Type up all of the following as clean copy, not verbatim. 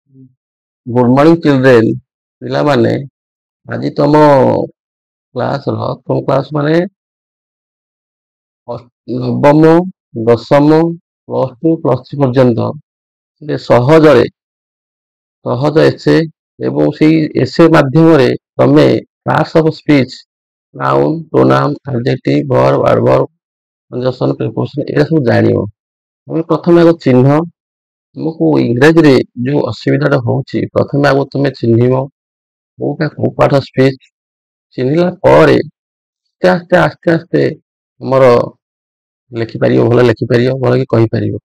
Good morning children पिलामाने आज तुम class माने नवम दशम प्लस टू प्लस थ्री पर्यंत सहजरे सहज एसे एवं से एसे माध्यम तमे parts of speech noun pronoun adjective verb adverb conjunction preposition ये सब जानियो तमे प्रथम आगो चिन्ह तुमको इंग्रजी रे जो असुविधा होची प्रथम आगो तुमे चिन्हिबो कोटा को पाठ स्पीच चिन्हिला ପରେ ଆସ୍ତେ ଆସ୍ତେ ଆମର ଲେଖିପାରିବ ଭଲ ଲେଖିପାରିବ ଭଲ କି କହିପାରିବ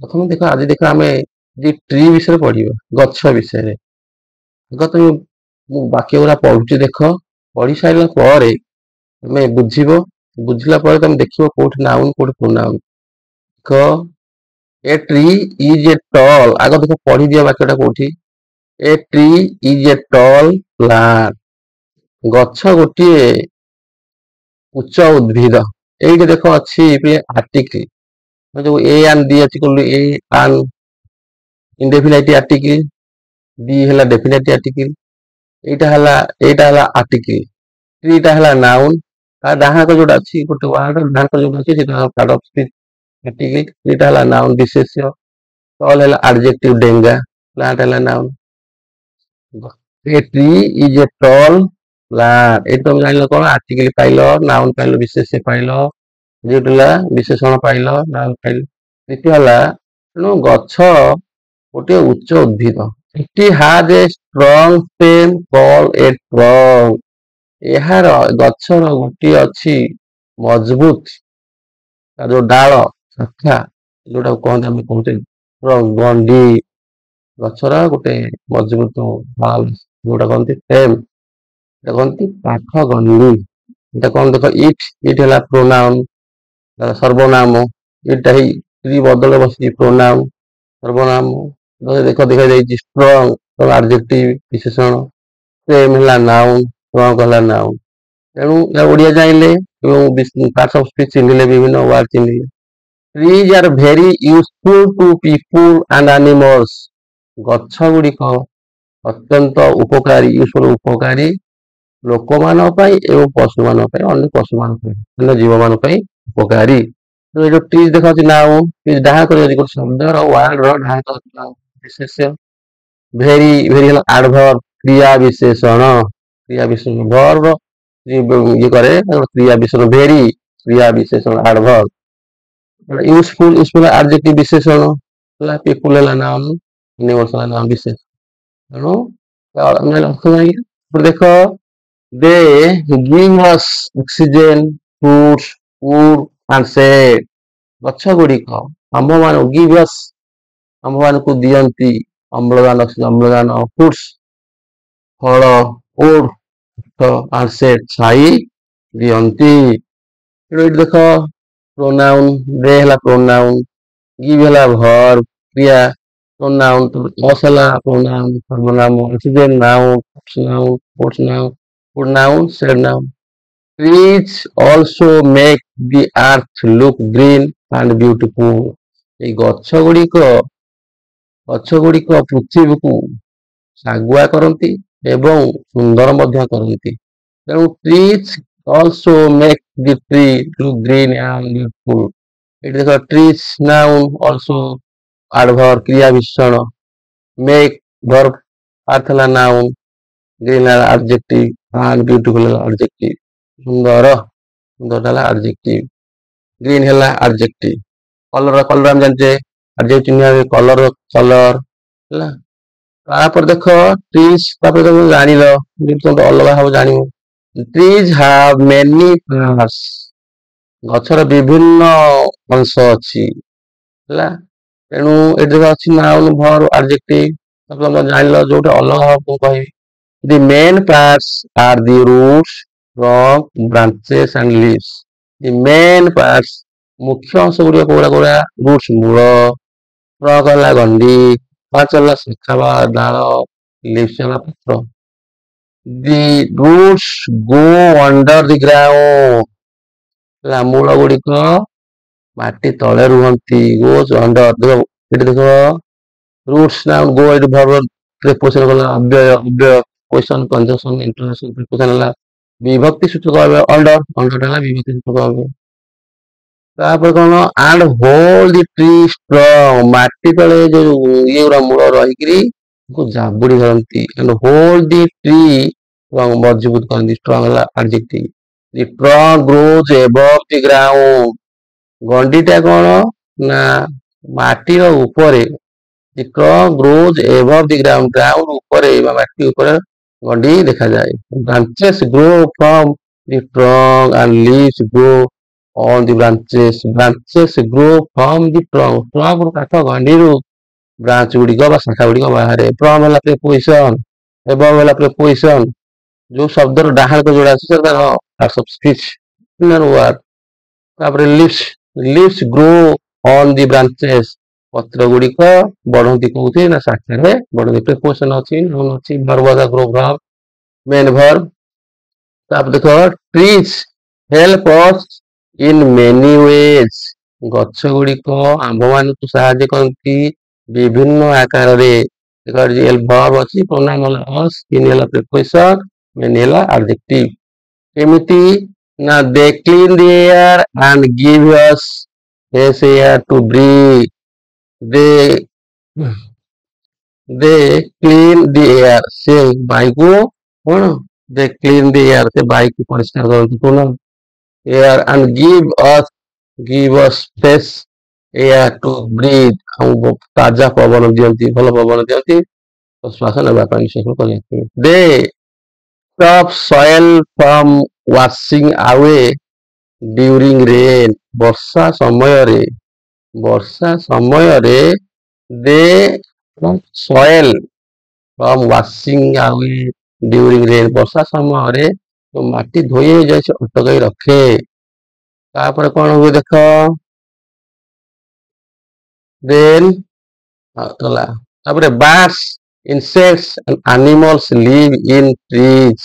ପ୍ରଥମେ ଦେଖ ଆଜି ଦେଖ ଆମେ ଯେ ଟ୍ରି ବିଷୟରେ ପଢିବା ଗଛ ବିଷୟରେ ଆଗ ତମେ ମୁଁ ବାକ୍ୟ ଗୁରା ପଢୁଛି ଦେଖ ପଢି ସାରିଲା ପରେ ତମେ ବୁଝିବ ବୁଝିଲା ପରେ ତମେ ଦେଖିବ କୋଉଠି ନାଉନ କୋଉଠି ପ୍ରୋନାଉନ ଦେଖ a tree is a tall ଆଗ ଦେଖ ପଢି ଦିଅ ବାକ୍ୟଟା କୋଉଠି a tree is a tall plant ଗଛ ଗୋଟିଏ ଉଚ୍ଚ ଉଦ୍ଭିଦ ଏଇଠି ଦେଖ ଅଛି ଆର୍ଟିକଲ ଯୋଉ ଏ ଆଣ୍ଡ ଦି ଅଛି କହିଲୁ ଏ ଆନ୍ ଇନଡେଫିନାଇଟ ଆର୍ଟିକଲ ଦି ହେଲା ଡେଫିନାଇଟ ଆର୍ଟିକଲ ଏଇଟା ହେଲା ଆର୍ଟିକଲ ଥ୍ରୀଟା ହେଲା ନାଉନ ତା ଡାହାକ ଯୋଉଟା ଅଛି ଗୋଟେ ୱାର୍ଡ ଡାହାକ ଯୋଉଟା ଅଛି ସେଟା ପାର୍ଟ ଅଫ ସ୍ପିଚ ଆର୍ଟିକଲ ଥ୍ରୀଟା ହେଲା ନାଉନ ବିଶେଷ୍ୟ ଟଲ୍ ହେଲା ଆଡଜେକ୍ଟିଭ ଡେଙ୍ଗା ପ୍ଲାଣ୍ଟ ହେଲା noun a tree is a tall plant ଏଠି ତମେ ଜାଣିଲ କଣ ଆର୍ଟିକଲ ପାଇଲ ନାଉନ ପାଇଲ ବିଶେଷ୍ୟ ପାଇଲ ଯେହେତୁ ହେଲା ବିଶେଷଣ ପାଇଲ ନାଉନ ପାଇଲ ଦ୍ୱିତୀୟ ହେଲା ତେଣୁ ଗଛ ଗୋଟିଏ ଉଚ୍ଚ ଉଦ୍ଭିଦ ଏଠି has a strong stem call A trunk ଏହାର ଗଛର ଗୋଟିଏ ଅଛି ମଜବୁତ ତାର ଯୋଉ ଡାଳ ଶାଖା ଯୋଉଟାକୁ କହନ୍ତି ଆମେ କହୁଛେ ଗଣ୍ଡି ଗଛର ଗୋଟେ ମଜବୁତ ଡାଳ ଯୋଉଟା କହନ୍ତି ଷ୍ଟେମ୍ এটা কহନ୍ତି ପାଖ ଗଣ୍ଡି এটা କଣ ଦେଖ ଇଟ୍ ହେଲା ପ୍ରୋନାଉନ ସର୍ବନାମ ଇଟା ହିଁ ସ୍ତ୍ରୀ ବଦଳରେ ବସିଛି ପ୍ରୋନାଉନ ସର୍ବନାମ ଦେଖ ଦେଖାଯାଇଛି ଷ୍ଟ୍ରଙ୍ଗ ଆଡଜେକ୍ଟିଭ ବିଶେଷଣ ଷ୍ଟେମ୍ ହେଲା ନାଉନ ଷ୍ଟ୍ରଙ୍ଗ ହେଲା ନାଉନ ତେଣୁ ଓଡିଆ ଜାଣିଲେ ଏବଂ ପାର୍ଟସ ଅଫ ସ୍ପିଚ ଚିହ୍ନିଲେ ବିଭିନ୍ନ ward ଚିହ୍ନିଲେ trees are very useful to people and animals ଗଛ ଗୁଡିକ ଅତ୍ୟନ୍ତ ଉପକାରୀ ୟୁଜଫୁଲ ଉପକାରୀ ଲୋକମାନଙ୍କ ପାଇଁ ଏବଂ ପଶୁମାନଙ୍କ ପାଇଁ ଅନ୍ୟ ପଶୁମାନଙ୍କ ପାଇଁ ଅନ୍ୟ ଜୀବମାନଙ୍କ ପାଇଁ ଉପକାରୀ ଏ ଯୋଉ ଟ୍ରିଜ ଦେଖାଉଛି ନାଉନ ଡାହାକ ଯଦି ଗୋଟେ ଶବ୍ଦର ୱାର୍ଡର ଡାହାକ ବିଶେଷ୍ୟ ଭେରି ଭେରି ହେଲା ଆଡଭର୍ବ କ୍ରିୟା ବିଶେଷଣ ଭର୍ବ ଇଏ କରେ କ୍ରିୟା ବିଶେଷଣ ଭେରି କ୍ରିୟା ବିଶେଷଣ ଆଡଭର୍ବ ୟୁଜଫୁଲ ଆଡଜେକ୍ଟିଭ ବିଶେଷଣ ହେଲା ପିପୁଲ ହେଲା ନାଉନ ୟୁନିଭର୍ସ ହେଲା ନାଉନ ବିଶେଷ ତେଣୁ ଦେଖ they give us oxygen, fruits, wood and shade. ଗଛ ଗୁଡିକ ଆମ୍ଭମାନଙ୍କୁ give us ଆମ୍ଭମାନଙ୍କୁ ଦିଅନ୍ତି ଅମ୍ଳଜାନ fruits ଫଳ wood and shade ଛାଇ ଦିଅନ୍ତି ଏଇଠି ଦେଖ pronoun they ହେଲା pronoun give ହେଲା verb କ୍ରିୟା pronoun us ହେଲା pronoun ସର୍ବନାମ oxygen noun fruits noun wood noun shade noun trees also make the earth look green and beautiful এই ଗଛ ଗୁଡିକ ପୃଥିବୀକୁ ଶାଗୁଆ କରନ୍ତି ଏବଂ ସୁନ୍ଦର ମଧ୍ୟ କରନ୍ତି ତେଣୁ trees also make the tree look green and beautiful ଏଠି ଦେଖ trees noun also adverb କ୍ରିୟା ବିଶେଷଣ make verb earth ହେଲା noun green ହେଲା adjective and beautiful ହେଲା adjective ସୁନ୍ଦର ହେଲା adjective green ହେଲା adjective କଲର ଆମେ ଜାଣିଛେ adjective ଚିହ୍ନିବା କଲର ହେଲା ତାପରେ ଦେଖ trees ତାପରେ ତମେ ଜାଣିଲ ଯେମିତି ଅଲଗା ହବ ଜାଣିବ trees have many parts ଗଛର ବିଭିନ୍ନ ଅଂଶ ଅଛି ହେଲା ତେଣୁ ଏଠି ଅଛି noun verb adjective ତାପରେ ତମେ ଜାଣିଲ ଯୋଉଟା ଅଲଗା ହବ ମୁଁ କହିବି the main parts are the roots trunk branches and leaves the main parts ମୁଖ୍ୟ ଅଂଶ ଗୁଡିକ କୋଉଗୁଡା ରୁଟ୍ସ ମୂଳ ଟ୍ରଙ୍କ ହେଲା ଗଣ୍ଡି ପାର୍ଟସ ହେଲା ଶାଖା ବା ଡାଳ ଲିଭ୍ସ ହେଲା ପତ୍ର the roots go under the ground ହେଲା ମୂଳ ଗୁଡିକ ମାଟି ତଳେ ରୁହନ୍ତି goes under ଦେଖ ଏଠି ଦେଖ Roots noun go ଏଠି verb preposition ଗଲା ଅବ୍ୟୟ question conjunction interjection preposition ହେଲା ବିଭକ୍ତି ସୂଚକ ଅବ୍ୟୟ under ହେଲା ବିଭକ୍ତି ସୂଚକ ଅବ୍ୟୟ ତାପରେ କଣ and hold the tree strong ମାଟି ତଳେ ଯୋଉ ଇଏ ଗୁରା ମୂଳ ରହିକିରି ତାକୁ ଜାବୁଡି ଧରନ୍ତି and hold the tree strong ମଜବୁତ କରନ୍ତି strong ହେଲା adjective the trunk grows above the ground ଗଣ୍ଡିଟା କଣ ନା ମାଟିର ଉପରେ the trunk grows above the ground ground ଉପରେ ବା ମାଟି ଉପରେ ଗଣ୍ଡି ଦେଖାଯାଏ branches grow from the trunk and leaves grow on the branches grow from the trunk ରୁ କାଠ ଗଣ୍ଡିରୁ ବ୍ରାଞ୍ଚ ଗୁଡିକ ବା ଶାଖା ଗୁଡିକ ବାହାରେ from ହେଲା preposition above ହେଲା preposition ଯୋଉ ଶବ୍ଦର ଡାହାଣକୁ ଯୋଉଟା ଅଛି ସେଟା parts of speech inner word ତାପରେ leaves grow on the branches ପତ୍ର ଗୁଡିକ ବଢନ୍ତି କୋଉଠି ନା ଶାଖାରେ ବଢନ୍ତି preposition ଅଛି noun ଅଛି verb ବା grow verb main verb ତାପରେ ଦେଖ trees help us in many ways ଗଛ ଗୁଡିକ ଆମ୍ଭମାନଙ୍କୁ ସାହାଯ୍ୟ କରନ୍ତି ବିଭିନ୍ନ ଆକାରରେ ଦେଖ verb ଅଛି pronoun ହେଲା us in ହେଲା preposition main ହେଲା adjective କେମିତି ନା they clean the air and give us fresh air to breathe they clean the air ସେ ବାୟୁକୁ କଣ they clean the air ସେ ବାୟୁକୁ ପରିଷ୍କାର କରନ୍ତି କଣ air and give us fresh air to breathe ଆମକୁ ତାଜା ପବନ ଦିଅନ୍ତି ଭଲ ପବନ ଦିଅନ୍ତି ଶ୍ୱାସ ନେବା ପାଇଁ ନିଶ୍ୱାସ କରିବା ପାଇଁ they stop soil from washing away during rain ବର୍ଷା ସମୟରେ they stop soil from washing away during rain ବର୍ଷା ସମୟରେ ମାଟି ଧୋଇ ହେଇଯାଏ ସେ ଅଟକାଇ ରଖେ ତାପରେ କଣ ହୁଏ ଦେଖ then ଗଲା ତାପରେ birds insects and animals live in trees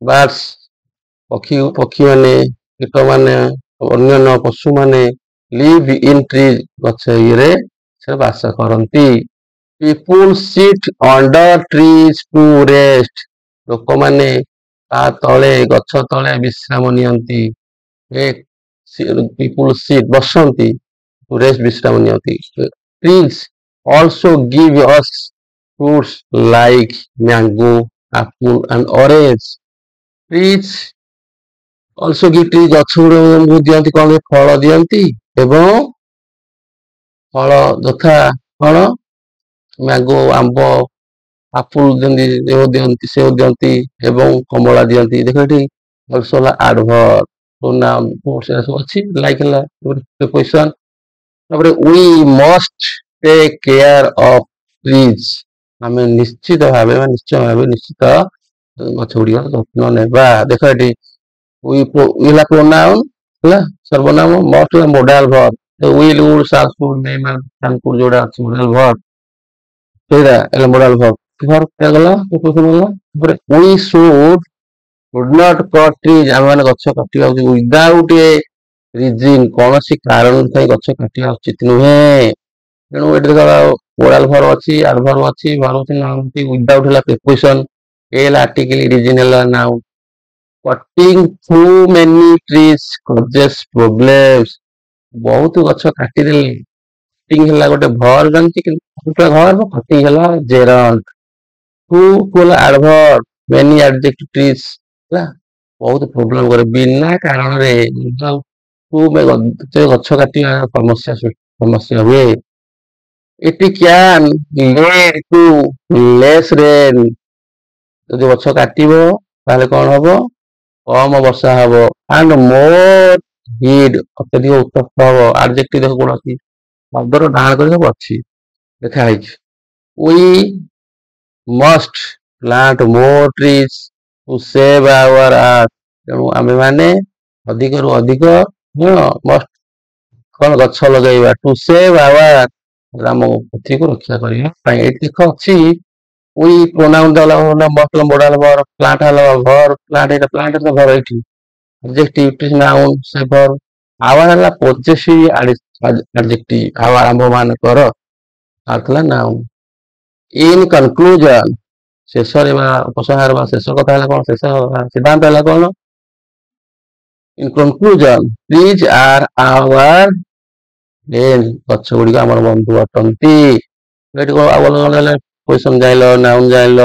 birds ପକ୍ଷୀ ମାନେ କୀଟ ମାନେ ଅନ୍ୟାନ୍ୟ ପଶୁ ମାନେ live in trees ଗଛ ଇଏରେ ସେ ବାସ କରନ୍ତି people sit under trees to rest ଲୋକମାନେ ତା ତଳେ ଗଛ ତଳେ ବିଶ୍ରାମ ନିଅନ୍ତି people sit ବସନ୍ତି to rest ବିଶ୍ରାମ ନିଅନ୍ତି trees also give us fruits like mango apple and orange trees also give trees ଗଛ ଗୁଡିକୁ ଦିଅନ୍ତି କଣ ଫଳ ଦିଅନ୍ତି ଏବଂ ଫଳ ଯଥା କଣ ମ୍ୟାଙ୍ଗୋ ଆମ୍ବ apple ଦିଅନ୍ତି ସେଓ ଦିଅନ୍ତି ଏବଂ କମଳା ଦିଅନ୍ତି ଦେଖ ଏଠି also ହେଲା adverb pronoun ସେଟା ସବୁ ଅଛି like ହେଲା preposition ତାପରେ we must take care of trees ଆମେ ନିଶ୍ଚିତ ଭାବେ ଗଛ ଗୁଡିକର ଯତ୍ନ ନେବା ଦେଖ ଏଠି we ହେଲା pronoun ହେଲା ସର୍ବନାମ must ହେଲା modal verb will would shall should may can could ଯୋଉଟା ଅଛି modal verb ସେଇଟା ହେଲା modal verb verb ଗଲା preposition ଗଲା ତାପରେ we should not cut trees ଆମେ ମାନେ ଗଛ କାଟିବା ଉଚିତ without a reason କୌଣସି କାରଣ ପାଇଁ ଗଛ କାଟିବା ଉଚିତ ନୁହେଁ ତେଣୁ ଏଠି ଦେଖ modal verb ଅଛି adverb ଅଛି verb ଅଛି noun ଅଛି without ହେଲା preposition a ହେଲା article reason ହେଲା noun cutting too many trees causes problems ବହୁତ ଗଛ କାଟିଦେଲେ cutting ହେଲା ଗୋଟେ verb ଜାଣିଛି କିନ୍ତୁ verb cutting ହେଲା gerund too ହେଲା adverb many adjective trees ହେଲା ବହୁତ ପ୍ରୋବ୍ଲେମ କରେ ବିନା କାରଣରେ ଗଛ କାଟିବା ସମସ୍ୟା ହୁଏ it can lead to less rain ଯଦି ଗଛ କାଟିବ ତାହେଲେ କଣ ହବ କମ ବର୍ଷା ହବ and more heat ଅତ୍ୟଧିକ ଉତ୍ତପ୍ତ ହବ adjective ଦେଖ କୋଣ ଅଛି ଶବ୍ଦର ଡାହାଣ କରି ସବୁ ଅଛି ଦେଖା ହେଇଛି we must plant more trees to save our earth ତେଣୁ ଆମେ ମାନେ ଅଧିକରୁ ଅଧିକ must କଣ ଗଛ ଲଗାଇବା to save our ଆମ ପୃଥିବୀକୁ ରକ୍ଷା କରିବା ପାଇଁ ଏଠି ଦେଖ ଅଛି we pronoun ଦେଲା modal verb plant ହେଲା verb plant ଏଟା plant ର verb ଏଠି adjective noun ସେ verb our ହେଲା possessive adjective our ଆମ ମାନଙ୍କର ହେଲା noun In conclusion, ଶେଷରେ ବା ଉପସଂହାର ବା ଶେଷ କଥା ହେଲା କଣ? ଶେଷ ସିଦ୍ଧାନ୍ତ ହେଲା କଣ? In conclusion, trees are our ଗଛ ଗୁଡିକ ଆମର ବନ୍ଧୁ ଅଟନ୍ତି। ଏଠି କଣ ଆଉ କଣ ହେଲା? କ୍ୱେଶ୍ଚନ ଜାଣିଲ, ନାଉନ ଜାଣିଲ,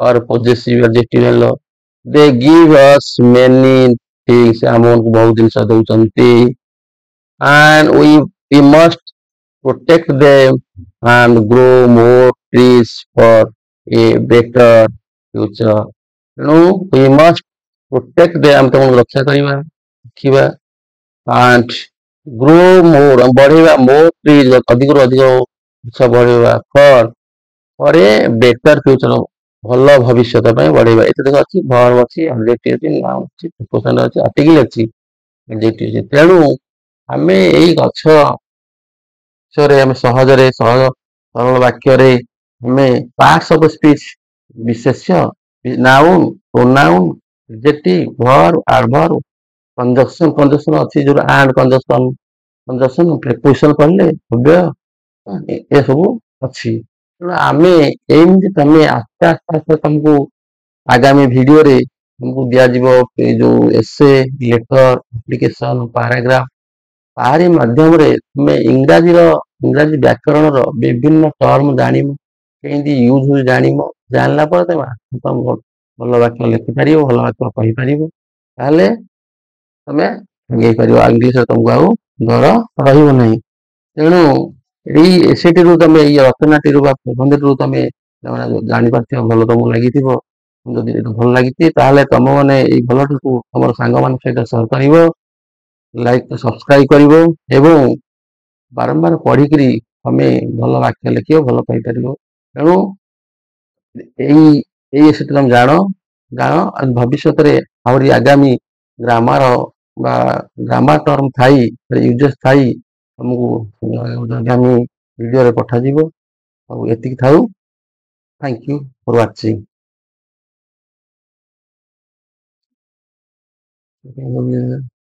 or possessive adjective ଜାଣିଲ। They give us many things, ଆମକୁ ବହୁତ ଜିନିଷ ଦଉଛନ୍ତି। And we must protect them and grow more trees for a better future. ତେଣୁ we must protect them, ଆମେ ତାଙ୍କୁ ରକ୍ଷା କରିବା, ରଖିବା, and grow more, ବଢେଇବା, more trees, ଅଧିକରୁ ଅଧିକ ଗଛ ବଢେଇବା, for a better future, ଭଲ ଭବିଷ୍ୟତ ପାଇଁ ବଢେଇବା। ଏତେ ଦେଖ ଅଛି, verb ଅଛି, adjective ଅଛି, noun ଅଛି, preposition ଅଛି, article ଅଛି, adjective ଅଛି। ତେଣୁ ଆମେ ଏଇ ଗଛ ବିଷୟରେ ଆମେ ସହଜରେ ସହଜ ସରଳ ବାକ୍ୟରେ ଆମେ ପାର୍ଟସ ଅଫ ସ୍ପିଚ, ବିଶେଷ୍ୟ, noun, pronoun, adjective, verb, adverb, conjunction ଅଛି, ଯୋଉଟା and conjunction, preposition କହିଲେ ଅବ୍ୟୟ, ଏସବୁ ଅଛି। ତେଣୁ ଆମେ ଏମିତି ତମେ ଆସ୍ତେ ଆସ୍ତେ ତମକୁ ଆଗାମୀ ଭିଡିଓରେ ତମକୁ ଦିଆଯିବ ଏ ଯୋଉ ଏସେ, ଲେଟର, ଆପ୍ଲିକେସନ, ପାରାଗ୍ରାଫ, ତାରି ମାଧ୍ୟମରେ ତମେ ଇଂରାଜୀ ବ୍ୟାକରଣର ବିଭିନ୍ନ ଟର୍ମ ଜାଣିବ, କେମିତି ୟୁଜ ହୁଏ ଜାଣିବ। ଜାଣିଲା ପରେ ତମେ ଭଲ ବାକ୍ୟ ଲେଖିପାରିବ, ଭଲ ବାକ୍ୟ କହିପାରିବ। ତାହେଲେ ତମେ ଆଗେଇ ପାରିବ, ଇଂଲିଶରେ ତମକୁ ଆଉ ଡର ରହିବ ନାହିଁ। ତେଣୁ ଏଇ ଏସେଟିରୁ ତମେ, ଏଇ ରଚନାଟିରୁ ବା ପ୍ରବନ୍ଧଟିରୁ ତମେ ଜାଣିପାରୁଥିବ, ଭଲ ତମକୁ ଲାଗିଥିବ। ଯଦି ଭଲ ଲାଗିଛି ତାହେଲେ ତମ ମାନେ ଏଇ ଭଲଟିକୁ ତମର ସାଙ୍ଗମାନଙ୍କ ସହିତ ସେୟାର କରିବ, ଲାଇକ୍ ସବସ୍କ୍ରାଇବ କରିବ, ଏବଂ ବାରମ୍ବାର ପଢିକିରି ତମେ ଭଲ ବାକ୍ୟ ଲେଖିବ, ଭଲ କହିପାରିବ। ତେଣୁ ଏଇ ଏସେଟି ତମେ ଜାଣ, ଭବିଷ୍ୟତରେ ଆହୁରି ଆଗାମୀ ଗ୍ରାମାର ବା ଗ୍ରାମାର ଟର୍ମ ଥାଇ, ୟୁଜେସ ଥାଇ ତମକୁ ଆଗାମୀ ଭିଡିଓରେ ପଠାଯିବ। ଆଉ ଏତିକି ଥାଉ। Thank you for watching.